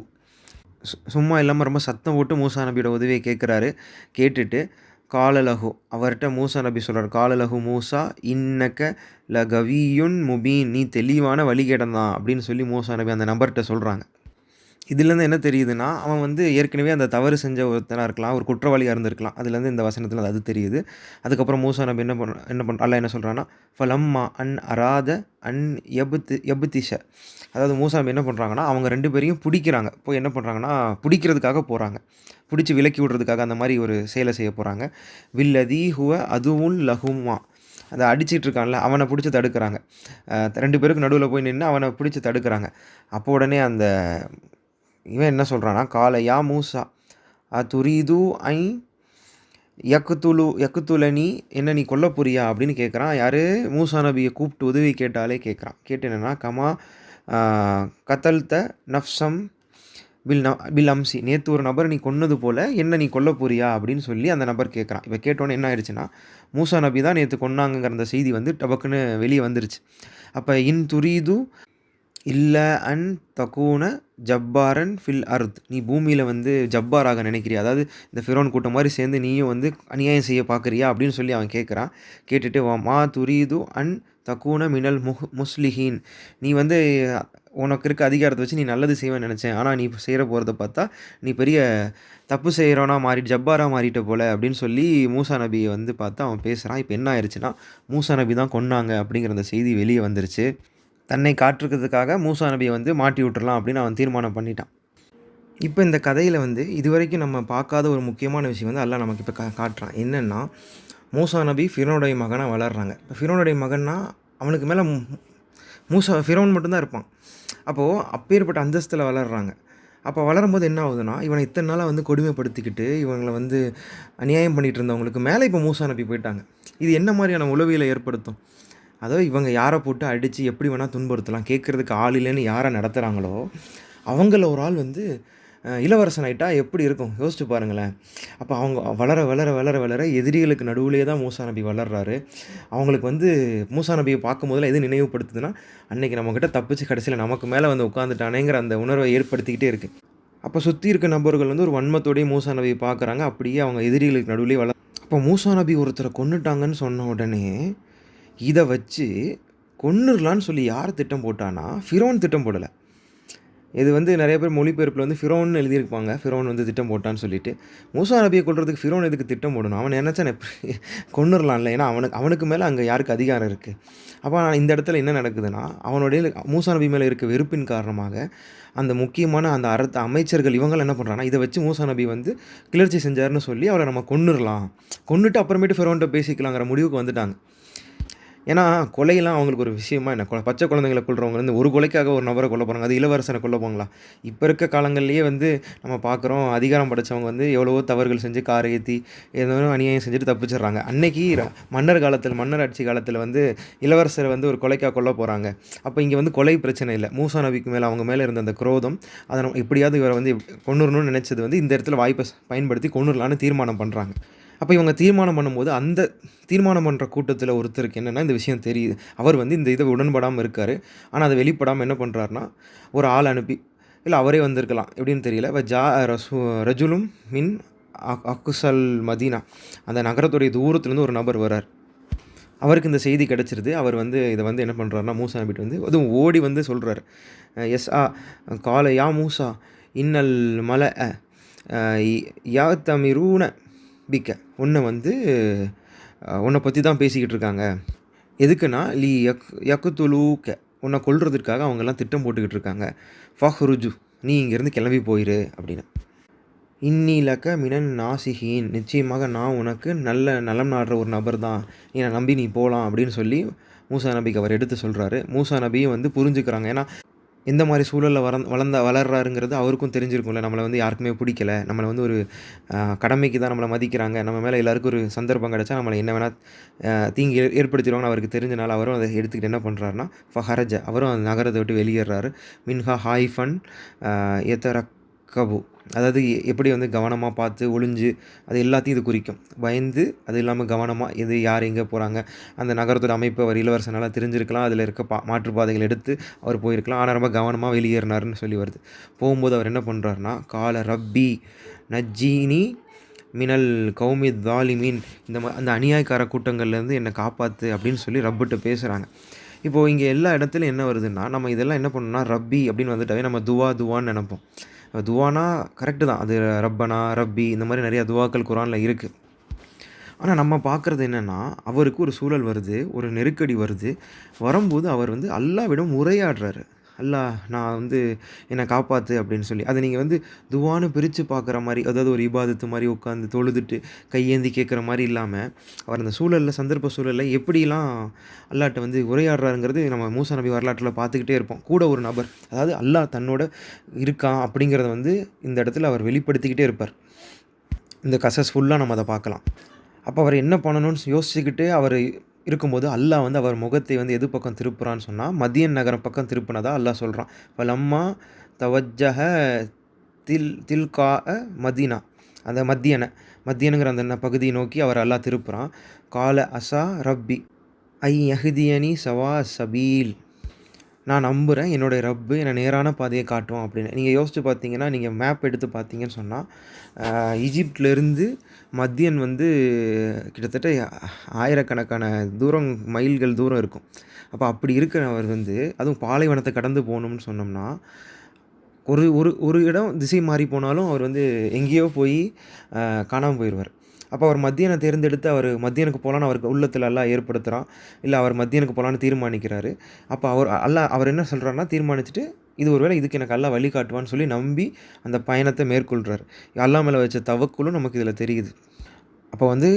சும்மா இல்லாம ரொம்ப சத்தம் போட்டு மூசா நபியோட உதவிய கேட்குறாரு. கேட்டுட்டு காலலஹு அவர்ட்ட மூசா நபி சொல்றாரு. காலலஹு மூசா இன்னக லகவியுன் முபீன் நீ தெளிவான வழிகேடன் தான் அப்படின்னு சொல்லி மூசா நபி அந்த நபர்ட்ட சொல்றாங்க. இதுலேருந்து என்ன தெரியுதுன்னா, அவன் வந்து ஏற்கனவே அந்த தவறு செஞ்ச ஒருத்தனா இருக்கலாம். ஒரு குற்றவாளியா இருந்திருக்கலாம். அதுலேருந்து இந்த வசனத்தில அது தெரியுது. அதுக்கப்புறம் மூசா நபி அல்லாஹ் என்ன சொல்றான்னா, ஃபலம்மா அன் அராத அன் யப்திஷ அதாவது மூசா நபி என்ன பண்றாங்கன்னா, அவங்க 2 பேரையும் புடிக்கிறாங்க. போய் என்ன பண்றாங்கன்னா, புடிக்கிறதுக்காக போறாங்க. புடிச்சு விலக்கி விடுறதுக்காக அந்த மாரி ஒரு செயல செய்ய போறாங்க. வில்லதி ஹுவ அதுவுல் லஹுமா அத அடிச்சிட்டு இருக்கான்ல, அவன புடிச்சு தடுக்குறாங்க. 2 பேருக்கு நடுவுல போய் நின்னு அவன பிடிச்சு தடுக்குறாங்க. அப்போ உடனே அந்த இவன் என்ன சொல்றான்னா, "கால யா மூசா அதுரீது ஐ யக்துலனி என்ன நீ கொல்லப் போறியா?" அப்படின்னு கேட்குறான். யாரு? மூசா நபிய கூப்பிட்டு உதவி கேட்டாலே கேட்குறான். கேட்டு என்னன்னா, "கமா கதல்த நஃப்ஸம் பில் அம்சி நேத்து ஒரு நபர நீ கொன்னது போல என்ன நீ கொல்லப் போறியா?" அப்படின்னு சொல்லி அந்த நபர் கேட்குறான். இவன் கேட்டோனே என்ன ஆயிடுச்சுன்னா, மூசா நபி தான் நேத்து கொன்னாங்கங்கிற அந்த செய்தி வந்து டபக்குன்னு வெளிய வந்துருச்சு. அப்ப இன் துரீது இல்ல அன் தகூன ஜப்பாரன் ஃபில் அர்த் நீ பூமியில வந்து ஜப்பாராக நினைக்கிறியா? அதாவது இந்த ஃபிரௌன் கூட்டம் மாரி சேர்ந்து நீயும் வந்து அநியாயம் செய்ய பார்க்குறியா? அப்படின்னு சொல்லி அவன் கேட்குறான். கேட்டுட்டு மா துரீது அன் தகூன மினல் முஸ்லிஹீன் நீ வந்து உனக்கு இருக்க அதிகாரத்த வச்சு நீ நல்லது செய்வேன்னு நெனச்சேன். ஆனா நீ செய்ற போறத பார்த்தா, நீ பெரிய தப்பு செய்றவனா ஜப்பாரா மாறிட்ட போல அப்படின்னு சொல்லி மூசா நபிய வந்து பார்த்து அவன் பேசுறான். இப்ப என்ன ஆயிருச்சுன்னா, மூசா நபி தான் கொன்னாங்க அப்படிங்கிற அந்த செய்தி வெளிய வந்துருச்சு. தன்னை காற்றுக்கிறதுக்காக மூசா நபிய வந்து மாட்டி விட்டுறலாம் அப்படின்னு அவன் தீர்மானம் பண்ணிட்டான். இப்ப இந்த கதையில வந்து இதுவரைக்கும் நம்ம பார்க்காத ஒரு முக்கியமான விஷயம் வந்து அல்லாஹ் நமக்கு இப்ப காட்டுறான். என்னன்னா, மூசா நபி ஃபிரௌனுடைய மகனா வளர்றாங்க. இப்ப ஃபிரௌனுடைய மகன்னா, அவனுக்கு மேல ஃபிரௌன் மட்டும் தான் இருப்பான். அப்போது அப்பேற்பட்ட அந்தஸ்தில் வளர்றாங்க. அப்போ வளரும்போது என்ன ஆகுதுன்னா, இவனை இத்தனை நாளா வந்து கொடுமைப்படுத்திக்கிட்டு, இவங்கள வந்து அநியாயம் பண்ணிட்டு இருந்தவங்களுக்கு மேலே இப்போ மூசா நபி போயிட்டாங்க. இது என்ன மாரியான உளவியலை ஏற்படுத்தும்? அதாவது இவங்க யாரை போட்டு அடித்து எப்படி வேணால் துன்புறுத்தலாம், கேட்குறதுக்கு ஆள் இல்லைன்னு யாரை நடத்துகிறாங்களோ, அவங்கள ஒரு ஆள் வந்து இளவரசன் ஆயிட்டா எப்படி இருக்கும்? யோசிச்சு பாருங்களேன். அப்போ அவங்க வளர வளர வளர வளர எதிரிகளுக்கு நடுவுலயே தான் மூசா நபி வளர்றாரு. அவங்களுக்கு வந்து மூசா நபிய பார்க்கும்போதெல்லாம் எது நினைவுபடுத்துதுன்னா, அன்னைக்கு நம்மகிட்ட தப்பிச்சு கடைசியில நமக்கு மேல வந்து உட்காந்துட்டானேங்கிற அந்த உணர்வை ஏற்படுத்திக்கிட்டே இருக்கு. அப்போ சுத்தி இருக்க நபர்கள் வந்து ஒரு வன்மத்தோடயே மூசா நபிய பார்க்குறாங்க. அப்படியே அவங்க எதிரிகளுக்கு நடுவுலயே அப்போ மூசா நபி ஒருத்தர கொன்னுட்டாங்கன்னு சொன்ன உடனே, இத வச்சு கொன்னுறலான்னு சொல்லி யார் திட்டம் போட்டான்னா, ஃபிரௌன் திட்டம் போடல. இது வந்து நெறைய பேர் மொழிபெயர்ப்பில வந்து ஃபிரௌன்னு எழுதியிருப்பாங்க. ஃபிரௌன் வந்து திட்டம் போட்டான்னு சொல்லிட்டு. மூசா நபிய கொல்றதுக்கு ஃபிரௌன் எதுக்கு திட்டம் போடணும்? அவன் நெனச்சான் கொன்னுறலாம்ல. ஏன்னா அவனுக்கு மேல அங்க யாருக்கு அதிகாரம் இருக்கு? அப்ப இந்த இடத்துல என்ன நடக்குதுன்னா, அவனுடைய மூசா நபி மேல இருக்க வெறுப்பின் காரணமாக, அந்த முக்கியமான அந்த அமைச்சர்கள் இவங்கலாம் என்ன பண்றாங்கன்னா, இத வச்சு மூசா நபி வந்து கிளர்ச்சி செஞ்சாருன்னு சொல்லி அவர நம்ம கொன்னுறலாம். கொன்னுட்டு அப்புறமேட்டு ஃபிரௌன்ட்ட பேசிக்கலாங்கிற முடிவுக்கு வந்துட்டாங்க. ஏன்னா, கொலையெல்லாம் அவங்களுக்கு ஒரு விஷயமா என்ன? பச்சை குழந்தைங்கள கொல்றவங்க வந்து ஒரு கொலைக்காக ஒரு நபர கொல்ல போறாங்க. அது இளவரசன கொல்ல போவாங்களா? இப்ப இருக்க காலங்கள்லயே வந்து நம்ம பார்க்குறோம், அதிகாரம் படைச்சவங்க வந்து எவ்வளவோ தவறுகள் செஞ்சு கார ஏத்தி, ஏதோ அநியாயம் செஞ்சுட்டு தப்பிச்சுடுறாங்க. அன்னைக்கு மன்னர் காலத்தில, மன்னர் ஆட்சி காலத்தில வந்து இளவரசர வந்து ஒரு கொலைக்கா கொல்ல போறாங்க. அப்ப இங்க வந்து கொலை பிரச்சனை இல்ல. மூசா நபிக்கு மேல அவங்க மேல இருந்த அந்த குரோதம், அத நம்ம எப்படியாவது இவர வந்து கொன்னுறணும்னு நினைச்சது வந்து இந்த இடத்துல வாய்ப்ப பயன்படுத்தி கொன்னுறலான்னு தீர்மானம் பண்றாங்க. அப்ப இவங்க தீர்மானம் பண்ணும்போது, அந்த தீர்மானம் பண்ற கூட்டத்தில ஒருத்தருக்கு என்னன்னா, இந்த விஷயம் தெரியுது. அவர் வந்து இந்த இத உடன்படாம இருக்காரு. ஆனா, அத வெளிப்படாம என்ன பண்றாருன்னா, ஒரு ஆள் அனுப்பி இல்ல அவரே வந்திருக்கலாம். எப்படின்னு தெரியல. ஜா ரஜுலும் மின் அக்ஸல் மதீனா. அந்த நகரத்துடைய தூரத்திலேருந்து ஒரு நபர் வரார். அவருக்கு இந்த செய்தி கிடைச்சிருது. அவர் வந்து இத வந்து என்ன பண்றாருன்னா, மூசா நபிட்ட வந்து அதுவும் ஓடி வந்து சொல்றாரு. எஸ்ஆ கால யா மூசா இன்னல் மலஅ யஅ்தமிரூன பிக்க. வந்து உன்னை பற்றி தான் பேசிக்கிட்டு இருக்காங்க. எதுக்குன்னா யக்துலூக்க. உன்னை கொல்றதுக்காக அவங்கெல்லாம் திட்டம் போட்டுக்கிட்டு இருக்காங்க. ஃபஹ்ருஜு. நீ இங்கேருந்து கிளம்பி போயிரு அப்படின்னு. இன்னி லக்க மினன் நாசிஹீன். நிச்சயமாக நான் உனக்கு நல்ல நலம் நாடுற ஒரு நபர் தான். என்னை நம்பி நீ போகலாம் அப்படின்னு சொல்லி மூசா நபிக்கு அவர் எடுத்து சொல்கிறாரு. மூசா நபியும் வந்து புரிஞ்சுக்கிறாங்க. ஏன்னா எந்த மாதிரி சூழலில் வளர்றாருங்கிறது அவருக்கும் தெரிஞ்சிருக்கும்ல. நம்மளை வந்து யாருக்குமே பிடிக்கல. நம்மளை வந்து ஒரு கடமைக்கு தான் நம்மளை மதிக்கிறாங்க. நம்ம மேலே எல்லாருக்கும் ஒரு சந்தர்ப்பம் கிடச்சா நம்மளை என்ன வேணால் தீங்கு ஏற்படுத்திடுவாங்கன்னு அவருக்கு தெரிஞ்சனால அவரும் அதை எடுத்துக்கிட்டு என்ன பண்ணுறாருன்னா, ஃபஹரஜ அவரும் அந்த நகரத்தை விட்டு வெளியேறாரு. மின்ஹா ஹாய்ஃபன் எத்தரக்கபு. அதாவது எப்படி வந்து கவனமாக பார்த்து ஒளிஞ்சு அது எல்லாத்தையும் இது குறிக்கும். பயந்து அது இல்லாமல் கவனமாக எது யார் எங்கே போகிறாங்க, அந்த நகரத்தோட அமைப்பு அவர் இளவரசனால் தெரிஞ்சிருக்கலாம். அதில் இருக்க மாற்றுப்பாதைகள் எடுத்து அவர் போயிருக்கலாம். ஆனால் ரொம்ப கவனமாக வெளியேறினார்னு சொல்லி வருது. போகும்போது அவர் என்ன பண்ணுறாருனா, கால ரப்பி நஜ்ஜீனி மினல் கௌமி தாலிமீன். அந்த அநியாயக்கார கூட்டங்கள்லேருந்து என்னை காப்பாற்று அப்படின்னு சொல்லி ரப்பிட்ட பேசுகிறாங்க. இப்போது இங்கே எல்லா இடத்துலையும் என்ன வருதுன்னா, நம்ம இதெல்லாம் என்ன பண்ணணும்னா ரப்பி அப்படின்னு வந்துட்டாவே நம்ம துவான்னு நினைப்போம். துவானா கரெக்டு தான். அது ரப்பனா, ரப்பி இந்த மாதிரி நிறையா துவாக்கள் குரானில் இருக்குது. ஆனால் நம்ம பார்க்குறது என்னென்னா, அவருக்கு ஒரு சூழல் வருது, ஒரு நெருக்கடி வருது. வரும்போது அவர் வந்து அல்லாஹ்விடம் உரையாடுறாரு. அல்லாஹ் நான் வந்து என்னை காப்பாற்று அப்படின்னு சொல்லி. அதை நீங்கள் வந்து துவான்னு பிரித்து பார்க்குற மாதிரி, அதாவது ஒரு இபாதத்து மாதிரி உட்காந்து தொழுதுட்டு கையேந்தி கேட்குற மாதிரி இல்லாமல், அவர் அந்த சூழலில் சந்தர்ப்ப சூழலில் எப்படிலாம் அல்லாஹ்ட்ட வந்து உரையாடுறாருங்கிறது நம்ம மூசா நபி வரலாற்றில் பார்த்துக்கிட்டே இருப்போம். கூட ஒரு நபர், அதாவது அல்லாஹ் தன்னோட இருக்கான் அப்படிங்கிறத வந்து இந்த இடத்துல அவர் வெளிப்படுத்திக்கிட்டே இருப்பார். இந்த கசஸ் ஃபுல்லாக நம்ம அதை பார்க்கலாம். அப்போ அவர் என்ன பண்ணணும்னு யோசிச்சுக்கிட்டு அவர் இருக்கும்போது அல்லாஹ் வந்து அவர் முகத்தை வந்து எது பக்கம் திருப்புறான்னு சொன்னால், மதியன் நகரம் பக்கம் திருப்பினதா அல்லாஹ் சொல்கிறான். ஃபலம்மா தவஜ்ஜஹ தில்கா மதீனா. அந்த மத்தியனுங்கிற அந்த பகுதியை நோக்கி அவர் அல்லாஹ் திருப்புறான். கால அசா ரப்பி ஐ யஹ்தியனி சவா சபீல். நான் நம்புகிறேன் என்னுடைய ரப்பு என்னை நேரான பாதையை காட்டுவோம் அப்படின்னு. நீங்கள் யோசித்து பார்த்தீங்கன்னா, நீங்கள் மேப் எடுத்து பார்த்தீங்கன்னு சொன்னால், ஈஜிப்ட்லேருந்து மத்தியன் வந்து கிட்டத்தட்ட ஆயிரக்கணக்கான மைல்கள் தூரம் இருக்கும். அப்போ அப்படி இருக்கிறவர் வந்து அதுவும் பாலைவனத்தை கடந்து போகணும்னு சொன்னோம்னா, ஒரு ஒரு ஒரு இடம் திசை மாறி போனாலும் அவர் வந்து எங்கேயோ போய் காணாமல் போயிடுவார். அப்போ அவர் மத்தியனை தேர்ந்தெடுத்து அவர் மத்தியனுக்கு போகலான்னு அவருக்கு உள்ளத்தில் அல்லாஹ் ஏற்படுத்துகிறான். இல்லை அவர் மத்தியனுக்கு போகலான்னு தீர்மானிக்கிறாரு. அப்போ அவர் என்ன சொல்கிறாருன்னா, தீர்மானிச்சுட்டு இது ஒருவேளை இதுக்கு எனக்கு அல்லாஹ் வழிகாட்டுவான்னு சொல்லி நம்பி அந்த பயணத்தை மேற்கொள்கிறார். அல்லாஹ் மேலே வச்ச தவக்குலும் நமக்கு இதில் தெரியுது. அப்போ வந்து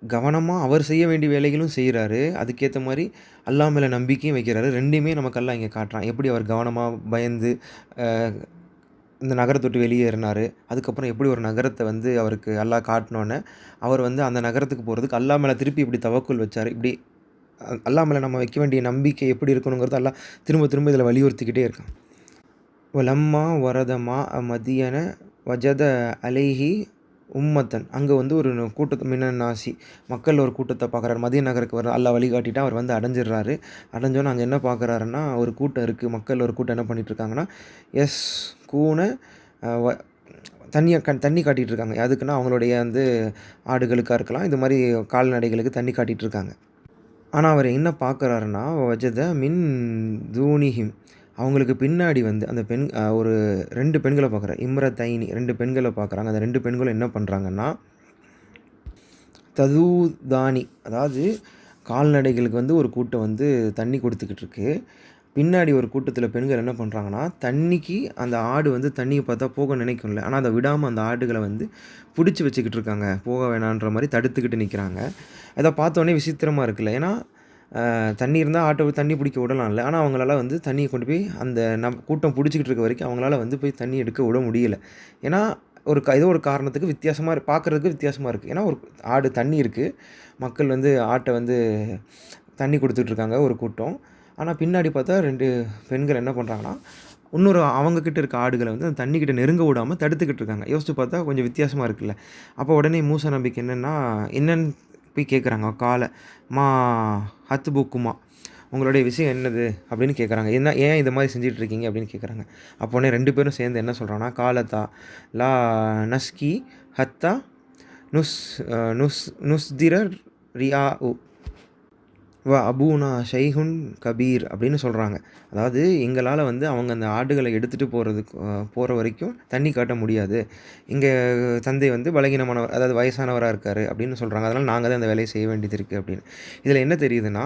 கவனமாக அவர் செய்ய வேண்டிய வேலைகளும் செய்கிறாரு, அதுக்கேற்ற மாதிரி அல்லாஹ் மேலே நம்பிக்கையும் வைக்கிறாரு. ரெண்டுமே நமக்கு அல்லாஹ் இங்கே காட்டுறான். எப்படி அவர் கவனமாக பயந்து இந்த நகரத்தை விட்டு வெளியேறினார், அதுக்கப்புறம் எப்படி ஒரு நகரத்தை வந்து அவருக்கு அல்லாஹ் காட்டினோன்னே அவர் வந்து அந்த நகரத்துக்கு போகிறதுக்கு அல்லாஹ் மேலே திருப்பி இப்படி தவக்குல் வச்சார். இப்படி அல்லாஹ் மேலே நம்ம வைக்க வேண்டிய நம்பிக்கை எப்படி இருக்கணுங்கிறது அல்லாஹ் திரும்ப திரும்ப இதில் வலியுறுத்திக்கிட்டே இருக்கான். வலம்மா வரதமா மதியன வஜத அலைஹி உம்மத்தன், அங்கே வந்து ஒரு கூட்டத்தை மினன் நாசி, மக்கள் ஒரு கூட்டத்தை பார்க்குறாரு. மதிய நகருக்கு வர அல்லாஹ் வழிகாட்டிட்டு அவர் வந்து அடைஞ்சிடுறாரு. அடைஞ்சோன்னே அங்கே என்ன பார்க்குறாருன்னா, ஒரு கூட்டம் இருக்குது. மக்கள் ஒரு கூட்டம் என்ன பண்ணிகிட்ருக்காங்கன்னா, எஸ் கூன வ தண்ணி காட்டிகிட்டு இருக்காங்க. அதுக்குன்னா அவங்களுடைய வந்து ஆடுகளுக்காக இருக்கலாம், இது மாதிரி கால்நடைகளுக்கு தண்ணி காட்டிகிட்டு இருக்காங்க. ஆனால் அவர் என்ன பார்க்குறாருன்னா, வஜத மின் தூனிஹிம், அவங்களுக்கு பின்னாடி வந்து அந்த பெண் ஒரு 2 பெண்கள பார்க்குறாரு. இம்ரத்தைனி 2 பெண்கள பார்க்குறாங்க. அந்த 2 பெண்களும் என்ன பண்ணுறாங்கன்னா, ததூதானி, அதாவது கால்நடைகளுக்கு வந்து ஒரு கூட்டம் வந்து தண்ணி கொடுத்துக்கிட்டு இருக்கு. பின்னாடி ஒரு கூட்டத்தில் பெண்கள் என்ன பண்ணுறாங்கன்னா, தண்ணிக்கு அந்த ஆடு வந்து தண்ணியை பார்த்தா போக நினைக்கும்ல, ஆனால் அதை விடாமல் அந்த ஆடுகளை வந்து பிடிச்சி வச்சுக்கிட்டு இருக்காங்க. போக வேணான்ற மாதிரி தடுத்துக்கிட்டு நிற்கிறாங்க. அதை பார்த்தோன்னே விசித்திரமாக இருக்குல்ல. ஏன்னா தண்ணி இருந்தால் ஆட்டோ தண்ணி பிடிக்க விடலாம்ல. ஆனால் அவங்களால வந்து தண்ணியை கொண்டு போய் அந்த கூட்டம் பிடிச்சிக்கிட்டு இருக்க வரைக்கும் அவங்களால வந்து போய் தண்ணி எடுக்க விட முடியல. ஏன்னா ஏதோ ஒரு காரணத்துக்கு வித்தியாசமாக பார்க்குறதுக்கு வித்தியாசமாக இருக்குது. ஏன்னா ஒரு ஆடு தண்ணி இருக்குது, மக்கள் வந்து ஆட்டை வந்து தண்ணி கொடுத்துட்ருக்காங்க ஒரு கூட்டம். ஆனால் பின்னாடி பார்த்தா 2 பெண்கள் என்ன பண்ணுறாங்கன்னா, இன்னொரு அவங்கக்கிட்ட இருக்க ஆடுகளை வந்து அந்த தண்ணிக்கிட்ட நெருங்க விடாமல் தடுத்துக்கிட்டு இருக்காங்க. யோசிச்சு பார்த்தா கொஞ்சம் வித்தியாசமாக இருக்குல்ல. அப்போ உடனே மூசா நபிக்கு என்னன்னு போய் கேட்குறாங்க. மா ஹத்துபுக்குமா, உங்களுடைய விஷயம் என்னது அப்படின்னு கேட்குறாங்க. ஏன் இது மாதிரி செஞ்சிட்ருக்கீங்க அப்படின்னு கேட்குறாங்க. அப்போனே 2 பேரும் சேர்ந்து என்ன சொல்கிறாங்கன்னா, காலத்தா லா நஸ்கி ஹத்தா நுஸ் நுஸ் நுஸ்திர ரியா உ அபூனா ஷைஹுன் கபீர் அப்படின்னு சொல்கிறாங்க. அதாவது எங்களால் வந்து அவங்க அந்த ஆடுகளை எடுத்துகிட்டு போகிற வரைக்கும் தண்ணி காட்ட முடியாது. எங்கள் தந்தை வந்து பலகீனமானவர், அதாவது வயசானவராக இருக்கார் அப்படின்னு சொல்கிறாங்க. அதனால் நாங்கள் தான் அந்த வேலையை செய்ய வேண்டியது இருக்குது அப்படின்னு. இதில் என்ன தெரியுதுன்னா,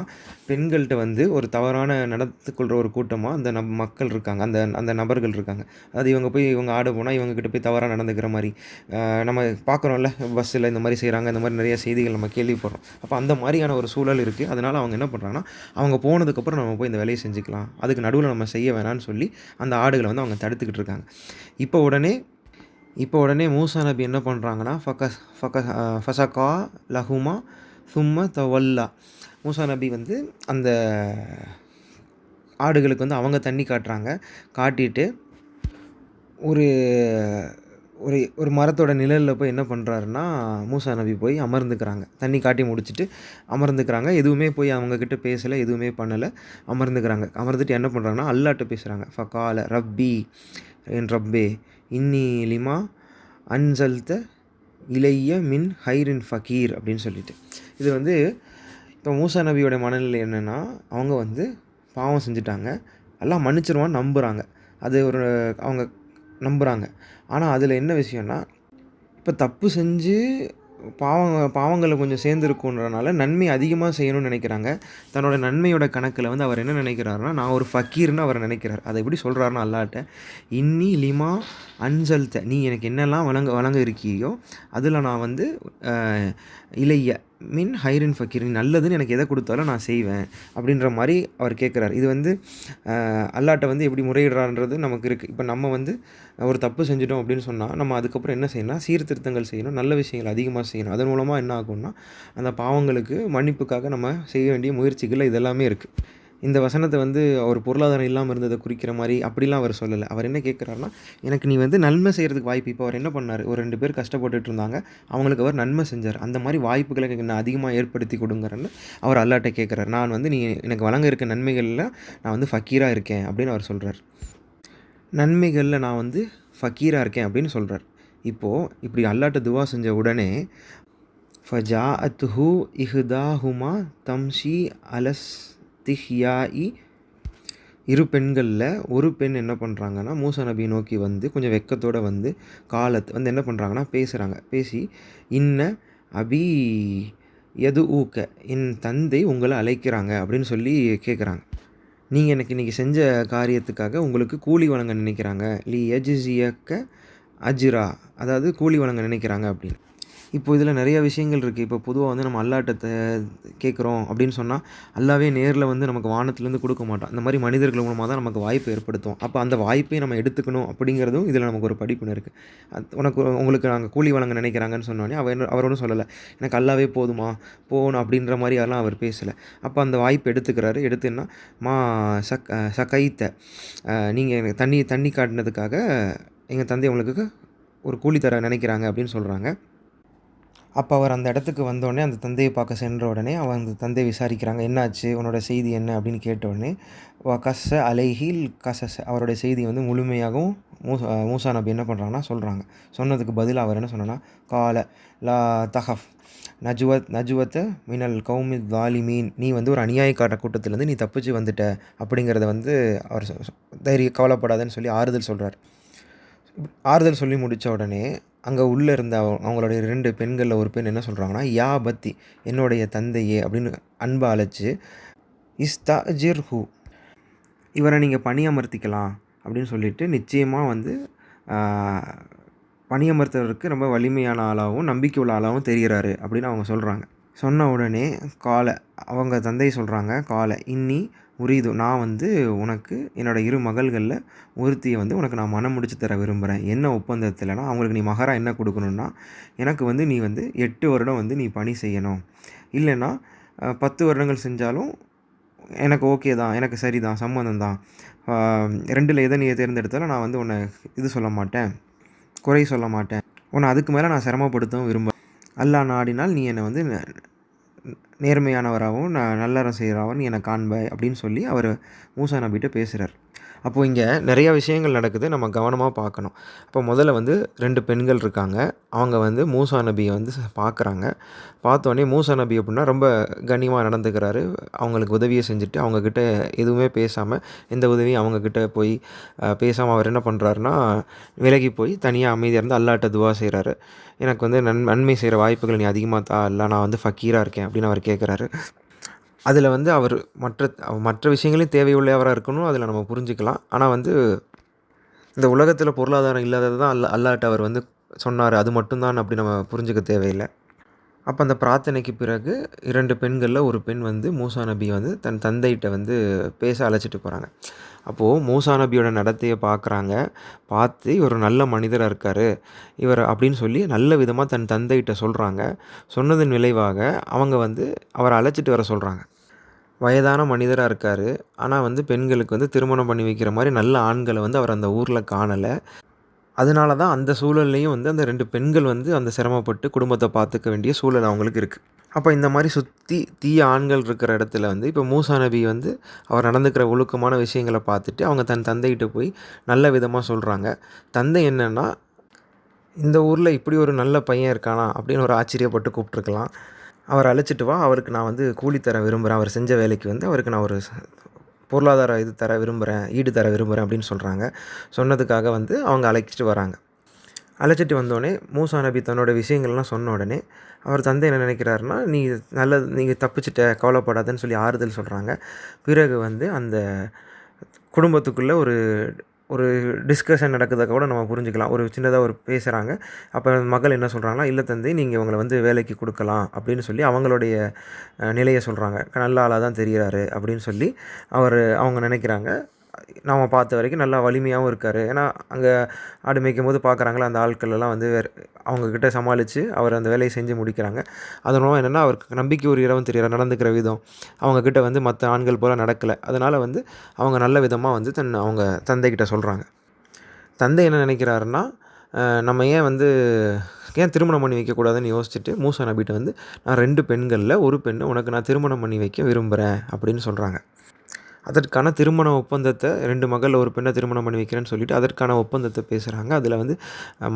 பெண்கள்கிட்ட வந்து ஒரு தவறான நடத்துக்கொள்கிற ஒரு கூட்டமாக அந்த மக்கள் இருக்காங்க, அந்த அந்த நபர்கள் இருக்காங்க. அதாவது இவங்க ஆடு போனால் இவங்ககிட்ட போய் தவறாக நடந்துக்கிற மாதிரி நம்ம பார்க்குறோம்ல, பஸ்ஸில் இந்த மாதிரி செய்கிறாங்க, இந்த மாதிரி நிறைய செய்திகள் நம்ம கேள்விப்படுறோம். அப்போ அந்த மாதிரியான ஒரு சூழல் இருக்குது. அதனால் அவங்க என்ன பண்ணுறாங்கன்னா, அவங்க போனதுக்கப்புறம் நம்ம போய் இந்த வேலையை செஞ்சுக்கலாம், அதுக்கு நடுவில் நம்ம செய்ய வேணான்னு சொல்லி அந்த ஆடுகளை வந்து அவங்க தடுத்துக்கிட்டு இருக்காங்க. இப்போ உடனே மூசா நபி என்ன பண்ணுறாங்கன்னா, ஃபசகா லஹுமா சும்ம தவல்லா, மூசா நபி வந்து அந்த ஆடுகளுக்கு வந்து அவங்க தண்ணி காட்டுறாங்க. காட்டிட்டு ஒரு ஒரு ஒரு மரத்தோட நிழலில் போய் என்ன பண்ணுறாருன்னா, மூசா நபி போய் அமர்ந்துக்கிறாங்க. தண்ணி காட்டி முடிச்சுட்டு அமர்ந்துக்கிறாங்க. எதுவுமே போய் அவங்கக்கிட்ட பேசலை, எதுவுமே பண்ணலை, அமர்ந்துக்கிறாங்க. அமர்ந்துட்டு என்ன பண்ணுறாங்கன்னா, அல்லாட்ட பேசுகிறாங்க. ஃபகால ரப்பி, என் ரப்பே, இன்னி லிமா அன்சல்த இலைய மின் ஹைரின் ஃபக்கீர் அப்படின்னு சொல்லிட்டு. இது வந்து இப்போ மூசா நபியோட மனநிலை என்னென்னா, அவங்க வந்து பாவம் செஞ்சுட்டாங்க, எல்லாம் மன்னிச்சிருவான்னு நம்புகிறாங்க. அது அவங்க நம்புகிறாங்க. ஆனால் அதில் என்ன விஷயம்னா, இப்போ தப்பு செஞ்சு பாவங்களை கொஞ்சம் சேர்ந்துருக்குன்றனால நன்மை அதிகமாக செய்யணும்னு நினைக்கிறாங்க. தன்னோட நன்மையோட கணக்கில் வந்து அவர் என்ன நினைக்கிறாருன்னா, நான் ஒரு ஃபக்கீர்னு அவர் நினைக்கிறார். அதை எப்படி சொல்கிறாருன்னா அல்லாட்ட, இன்னி லிமா அன்சல்த, நீ எனக்கு என்னெல்லாம் வழங்க இருக்கியோ அதில் நான் வந்து இலைய மின் ஹைரின் ஃபக்கீர், நீ நல்லதுன்னு எனக்கு எதை கொடுத்தாலும் நான் செய்வேன் அப்படின்ற மாதிரி அவர் கேட்குறாரு. இது வந்து அல்லாட்ட வந்து எப்படி முறையிடுறான்றது நமக்கு இருக்குது. இப்போ நம்ம வந்து ஒரு தப்பு செஞ்சிட்டோம் அப்படின்னு சொன்னால் நம்ம அதுக்கப்புறம் என்ன செய்யணும்னா, சீர்திருத்தங்கள் செய்யணும், நல்ல விஷயங்கள் அதிகமாக செய்யணும். அதன் மூலமாக என்ன ஆகும்னா, அந்த பாவங்களுக்கு மன்னிப்புக்காக நம்ம செய்ய வேண்டிய முயற்சிகள் இதெல்லாமே இருக்குது. இந்த வசனத்தை வந்து அவர் பொருளாதாரம் இல்லாமல் இருந்ததை குறிக்கிற மாதிரி அப்படிலாம் அவர் சொல்லலை. அவர் என்ன கேட்குறாருன்னா, எனக்கு நீ வந்து நன்மை செய்கிறதுக்கு வாய்ப்பு. இப்போ அவர் என்ன பண்ணார், ஒரு 2 பேர் கஷ்டப்பட்டுட்டு இருந்தாங்க, அவங்களுக்கு அவர் நன்மை செஞ்சார். அந்த மாதிரி வாய்ப்புகளை எனக்கு நான் அதிகமாக ஏற்படுத்தி கொடுங்கறன்னு அவர் அல்லாட்ட கேட்குறாரு. நான் வந்து நீ எனக்கு வழங்க இருக்க நன்மைகளில் நான் வந்து ஃபக்கீராக இருக்கேன் அப்படின்னு அவர் சொல்கிறார். நன்மைகளில் நான் வந்து ஃபக்கீராக இருக்கேன் அப்படின்னு சொல்கிறார். இப்போது இப்படி அல்லாட்ட துவா செஞ்ச உடனே ஃபஜாஅத்ஹு இஹ்தாஹுமா தம்ஷி அலஸ் திஹ்யாஇ, 2 பெண்களில் ஒரு பெண் என்ன பண்ணுறாங்கன்னா, மூசா நபி நோக்கி வந்து கொஞ்சம் வெக்கத்தோடு வந்து காலத்து வந்து என்ன பண்ணுறாங்கன்னா பேசுகிறாங்க. பேசி இன்ன அபி எது ஊக்க, என் தந்தை உங்களை அழைக்கிறாங்க அப்படின்னு சொல்லி கேட்குறாங்க. நீங்கள் எனக்கு இன்றைக்கி செஞ்ச காரியத்துக்காக உங்களுக்கு கூலி வழங்க நினைக்கிறாங்க. லி எஜ்ஸியக்க அஜ்ரா, அதாவது கூலி வழங்க நினைக்கிறாங்க அப்படின்னு. இப்போ இதில நெறைய விஷயங்கள் இருக்கு. இப்போ பொதுவா வந்து நம்ம அல்லாட்ட கேட்குறோம் அப்படின்னு சொன்னா, அல்லாவே நேர்ல வந்து நமக்கு வானத்திலேருந்து குடுக்க மாட்டான். இந்த மாரி மனிதர்கள் மூலமா தான் நமக்கு வாய்ப்பு ஏற்படுத்துவான். அப்ப அந்த வாய்ப்பை நம்ம எடுத்துக்கணும் அப்படிங்கிறதும் இதில நமக்கு ஒரு படிப்பினை இருக்கு. உங்களுக்கு நாங்க கூலி வழங்க நினைக்கிறாங்கன்னு சொன்னோனே, அவர் ஒண்ணும் சொல்லல. எனக்கு அல்லாவே போதுமா, போணும் அப்படின்ற மாரியெல்லாம் அவர் பேசல. அப்ப அந்த வாய்ப்ப எடுத்துக்கிறாரு. எடுத்து என்ன மா சகைத்த நீங்க எனக்கு தண்ணி காட்டுனதுக்காக எங்க தந்தை உங்களுக்கு ஒரு கூலி தர நினைக்கிறாங்க அப்படின்னு சொல்றாங்க. அப்ப அவர் அந்த இடத்துக்கு வந்தோனே, அந்த தந்தைய பார்க்க சென்ற உடனே, அந்த தந்தை விசாரிக்கிறாங்க. "என்னாச்சு? உன்னோட செய்தி என்ன?" அப்படின்னு கேட்ட உடனே, கஸ்ஸ அலைஹில் கஸஸ அவருடைய செய்தி வந்து முழுமையாகவும் மூசா நபி என்ன பண்றாங்கன்னா சொல்றாங்க. சொன்னதுக்கு பதிலா அவர் என்ன சொன்னார்னா, "கால லா தஹஃப் நஜ்வத மினல் கௌமி ஸாலிமீன்" நீ வந்து ஒரு அநியாயக்கார கூட்டத்திலேருந்து நீ தப்பிச்சு வந்துட்ட அப்படிங்கிறத வந்து அவர் கவலைப்படாதன்னு சொல்லி ஆறுதல் சொல்றார். ஆறுதல் சொல்லி முடிச்ச உடனே, அங்க உள்ள இருந்த அவங்களுடைய 2 பெண்கள்ல ஒரு பெண் என்ன சொல்றாங்கன்னா, "யா பத்தி என்னுடைய தந்தையே" அப்படின்னு அன்பா அழைச்சு, "இஸ்தஅஜிர்ஹு இவர நீங்க பணியமர்த்திக்கலாம்" அப்படின்னு சொல்லிட்டு, நிச்சயமா வந்து ஆ பணியமர்த்துறதுக்கு ரொம்ப வலிமையான ஆளாவும், நம்பிக்கை உள்ள ஆளாவும் தெரியிறாரு அப்படின்னு அவங்க சொல்றாங்க. சொன்ன உடனே அவங்க தந்தை சொல்றாங்க, இன்னி உரீது நான் வந்து உனக்கு என்னோட 2 மகள்கள்ல ஒருத்திய வந்து உனக்கு நான் மணம் முடிச்சு தர விரும்புறேன். என்ன ஒப்பந்தத்திலனா, அவங்களுக்கு நீ மஹரா என்ன குடுக்கணும்னா, எனக்கு வந்து நீ வந்து 8 வருடம் வந்து நீ பணி செய்யணும். இல்லன்னா 10 வருடங்கள் செஞ்சாலும் எனக்கு ஓகே தான். எனக்கு சரிதான். சம்மதம் தான். 2ல எத நீ தேர்ந்தெடுத்தாலும் நான் வந்து உன்ன சொல்ல மாட்டேன். குறை சொல்ல மாட்டேன். உன்ன அதுக்கு மேல நான் சிரமப்படுத்தவும் அல்லாஹ் நாடினால் நீ என்ன வந்து நேர்மையானவராகவும், நல்லறம் செய்றவராகவும் நீ என்ன காண்பாய் அப்படின்னு சொல்லி அவரு மூசா நபிட்ட பேசுறார். அப்போ இங்க நெறைய விஷயங்கள் நடக்குது. நம்ம கவனமா பார்க்கணும். அப்போ முதல்ல வந்து 2 பெண்கள் இருக்காங்க. அவங்க வந்து மூசா நபிய வந்து பார்க்குறாங்க. பார்த்தோனே மூசா நபி எப்படின்னா ரொம்ப கண்ணியமா நடந்துக்கிறாரு. அவங்களுக்கு உதவிய செஞ்சுட்டு, அவங்க கிட்ட எதுவுமே பேசாம, எந்த உதவியும் அவங்க கிட்ட போய் பேசாம அவர் என்ன பண்றாருன்னா, விலகி போய் தனியா அமைதியா இருந்து அல்லாஹ்ட்ட துவா செய்றாரு. எனக்கு வந்து நன்மை செய்ற வாய்ப்புகள் நீ அதிகமா தா அல்லா நான் வந்து ஃபக்கீரா இருக்கேன் அப்படின்னு அவர் கேட்குறாரு. அதில வந்து அவர் மற்ற விஷயங்களையும் தேவையுள்ளவரா இருக்கணும். அதில நம்ம புரிஞ்சுக்கலாம். ஆனா வந்து இந்த உலகத்தில பொருளாதாரம் இல்லாதது தான் அல்லாஹ்ட்ட அவர் வந்து சொன்னாரு. அது மட்டும் தான் அப்படி நம்ம புரிஞ்சுக்க தேவையில்ல. அப்ப அந்த பிரார்த்தனைக்கு பிறகு 2 பெண்கள்ல ஒரு பெண் வந்து மூசா நபிய வந்து தன் தந்தைட்ட வந்து பேச அழைச்சிட்டு போறாங்க. அப்போ மூசா நபியோட நடத்தைய பார்க்குறாங்க. பார்த்து இவர் நல்ல மனிதரா இருக்காரு. இவர் அப்படின்னு சொல்லி நல்ல விதமா தன் தந்தைட்ட சொல்றாங்க. சொன்னதன் விளைவாக அவங்க வந்து அவர அழைச்சிட்டு வர சொல்றாங்க. வயதான மனிதரா இருக்காரு. ஆனா வந்து பெண்களுக்கு வந்து திருமணம் பண்ணி வைக்கிற மாரி நல்ல ஆண்கள வந்து அவர் அந்த ஊர்ல காணல. அதனால தான் அந்த சூழல்லயும் வந்து அந்த 2 பெண்கள் வந்து அந்த சிரமப்பட்டு குடும்பத்த பார்த்துக்க வேண்டிய சூழல் அவங்களுக்கு இருக்கு. அப்ப இந்த மாரி சுத்தி தீய ஆண்கள் இருக்கிற இடத்துல வந்து இப்ப மூசா நபி வந்து அவர் நடந்துக்கிற ஒழுக்கமான விஷயங்கள பார்த்துட்டு, அவங்க தன் தந்தைகிட்ட போய் நல்ல விதமா சொல்றாங்க. தந்தை என்னன்னா, "இந்த ஊர்ல இப்படி ஒரு நல்ல பையன் இருக்கானா?" அப்படின்னு ஒரு ஆச்சரியப்பட்டு கூப்ட்டுருக்கலாம். அவர அழைச்சிட்டு வா, அவருக்கு நான் வந்து கூலி தர விரும்புறேன். அவர் செஞ்ச வேலைக்கு வந்து அவருக்கு நான் ஒரு பொருளாதார தர விரும்புறேன், ஈடு தர விரும்புறேன் அப்படின்னு சொல்றாங்க. சொன்னதுக்காக வந்து அவங்க அழைச்சிட்டு வராங்க. அழைச்சிட்டு வந்தோனே, மூசா நபி தன்னோட விஷயங்கள்லாம் சொன்ன உடனே, அவர் தந்தை என்ன நினைக்கிறாருன்னா, நீங்க தப்பிச்சுட்ட கவலைப்படாதன்னு சொல்லி ஆறுதல் சொல்றாங்க. பிறகு வந்து அந்த குடும்பத்துக்குள்ள ஒரு ஒரு டிஸ்கஷன் நடக்குறத கூட நம்ம புரிஞ்சுக்கலாம். ஒரு சின்னதா பேசுறாங்க. அப்ப மகள் என்ன சொல்றாங்கன்னா, "இல்ல தந்தை நீங்க இவங்கள வந்து வேலைக்கு குடுக்கலாம்" அப்படின்னு சொல்லி அவங்களுடைய நிலைய சொல்றாங்க. "நல்ல ஆளா தான் தெரியிறாரு" அப்படின்னு சொல்லி அவங்க நினைக்கிறாங்க. நாம பார்த்த வரைக்கும் நல்லா வலிமையாவும் இருக்காரு. ஏன்னா, அங்க ஆடு மேய்க்கும்போது பார்க்குறாங்கல்ல, அந்த ஆட்கள் எல்லாம் வந்து அவங்க கிட்ட சமாளிச்சு, அவர் அந்த வேலைய செஞ்சு முடிக்கிறாங்க. அதன் மூலம் என்னன்னா, அவருக்கு நம்பிக்கை உரியவராவும் தெரியிறார். நடந்துக்கிற விதம், அவங்க கிட்ட வந்து மத்த ஆண்கள் போல நடக்கல. அதனால வந்து அவங்க நல்ல விதமா வந்து அவங்க தந்தைகிட்ட சொல்றாங்க. தந்தை என்ன நினைக்கிறாருன்னா, நம்ம ஏன் திருமணம் பண்ணி வைக்கக்கூடாதுன்னு யோசிச்சுட்டு, மூசா நபிட்ட வந்து, "நான் 2 பெண்கள்ல ஒரு பெண்ண உனக்கு நான் திருமணம் பண்ணி வைக்க விரும்புறேன்" அப்படின்னு சொல்றாங்க. அதற்கான திருமண ஒப்பந்தத்த 2 மகள்ல ஒரு பெண்ண திருமணம் பண்ணி வைக்கிறேன்னு சொல்லிட்டு, அதற்கான ஒப்பந்தத்த பேசுறாங்க. அதில வந்து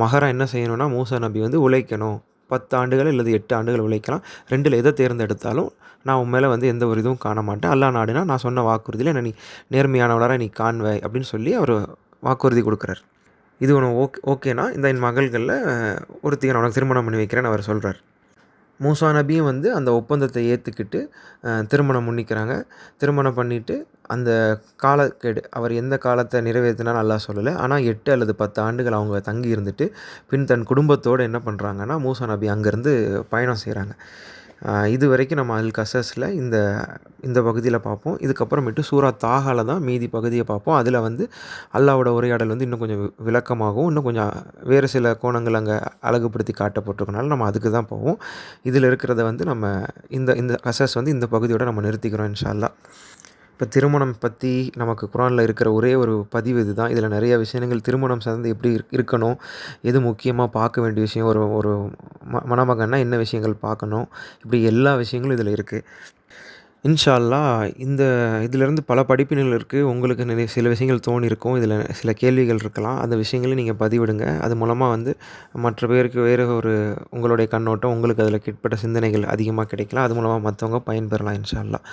மஹரா என்ன செய்யணும்னா, மூசா நபி வந்து உழைக்கணும். 10 ஆண்டுகள் அல்லது 8 ஆண்டுகள் உழைக்கலாம். 2ல எத தேர்ந்தெடுத்தாலும், நான் உன் மேல வந்து எந்த ஒரு இதுவும் காண மாட்டேன். அல்லாஹ் நாடினா நான் சொன்ன வாக்குறுதியில என்ன நீ நேர்மையானவளா நீ காண்பாய் அப்படின்னு சொல்லி அவரு வாக்குறுதி குடுக்குறார். இது உனக்கு ஓகேனா, இந்த என் மகள்கள்ல ஒருத்திய நான் உனக்கு திருமணம் பண்ணி வைக்கிறேன்னு அவர் சொல்றார். மூசா நபியும் வந்து அந்த ஒப்பந்தத்தை ஏற்றுக்கிட்டு திருமணம் முன்னிக்கிறாங்க. திருமணம் பண்ணிட்டு அந்த காலக்கெடு அவர் எந்த காலத்தை நிறைவேற்றினான்னு அல்லாஹ் சொல்லலை. ஆனால் 8 அல்லது 10 ஆண்டுகள் அவங்க தங்கி இருந்துட்டு பின் தன் குடும்பத்தோடு என்ன பண்ணுறாங்கன்னா மூசா நபி அங்கேருந்து பயணம் செய்கிறாங்க. இது வரைக்கும் நம்ம அல் கசஸில் இந்த இந்த பகுதியில் பார்ப்போம். இதுக்கப்புறமேட்டு சூரா தாஹால தான் மீதி பகுதியை பார்ப்போம். அதில் வந்து அல்லாஹ்வோட உரையாடல் வந்து இன்னும் கொஞ்சம் விளக்கமாகவும், இன்னும் கொஞ்சம் வேறு சில கோணங்கள் அங்கே அழகுபடுத்தி காட்டப்பட்டிருக்கனால நம்ம அதுக்கு தான் போவோம். இதில் இருக்கிறத வந்து நம்ம இந்த இந்த கசஸ் வந்து இந்த பகுதியோட நம்ம நிறுத்திக்கிறோம் இன்ஷா அல்லாஹ். இப்போ திருமணம் பற்றி நமக்கு குர்ஆனில் இருக்கிற ஒரே ஒரு பதிவு இதுதான். இதில் நிறைய விஷயங்கள் திருமணம் சார்ந்து எப்படி இருக்கணும், எது முக்கியமாக பார்க்க வேண்டிய விஷயம், ஒரு ஒரு மணமகன்னா என்ன விஷயங்கள் பார்க்கணும், இப்படி எல்லா விஷயங்களும் இதில் இருக்குது. இன்ஷா அல்லாஹ் இந்த இதிலேருந்து பல படிப்பினைகள் இருக்குது. உங்களுக்கு சில விஷயங்கள் தோணியிருக்கும். இதில் சில கேள்விகள் இருக்கலாம். அந்த விஷயங்களை நீங்கள் பதிவிடுங்க. அது மூலமாக வந்து மற்ற பேருக்கு வேறு ஒரு உங்களுடைய கண்ணோட்டம், உங்களுக்கு அதில் கிட்பட்ட சிந்தனைகள் அதிகமாக கிடைக்கலாம். அது மூலமாக மற்றவங்க பயன்பெறலாம் இன்ஷா அல்லாஹ்.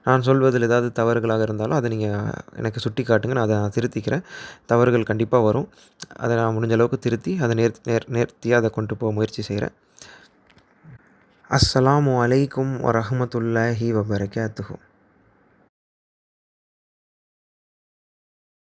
நான் சொல்வதில் ஏதாவது தவறுகளாக இருந்தாலும் அதை நீங்கள் எனக்கு சுட்டி காட்டுங்க. நான் அதை திருத்திக்கிறேன். தவறுகள் கண்டிப்பாக வரும். அதை நான் முடிஞ்ச அளவுக்கு திருத்தி அதை நேர்த்தியாக அதை கொண்டு போக முயற்சி செய்கிறேன். அஸ்ஸலாமு அலைக்கும் வரஹ்மத்துல்லாஹி வபரகாத்துஹு.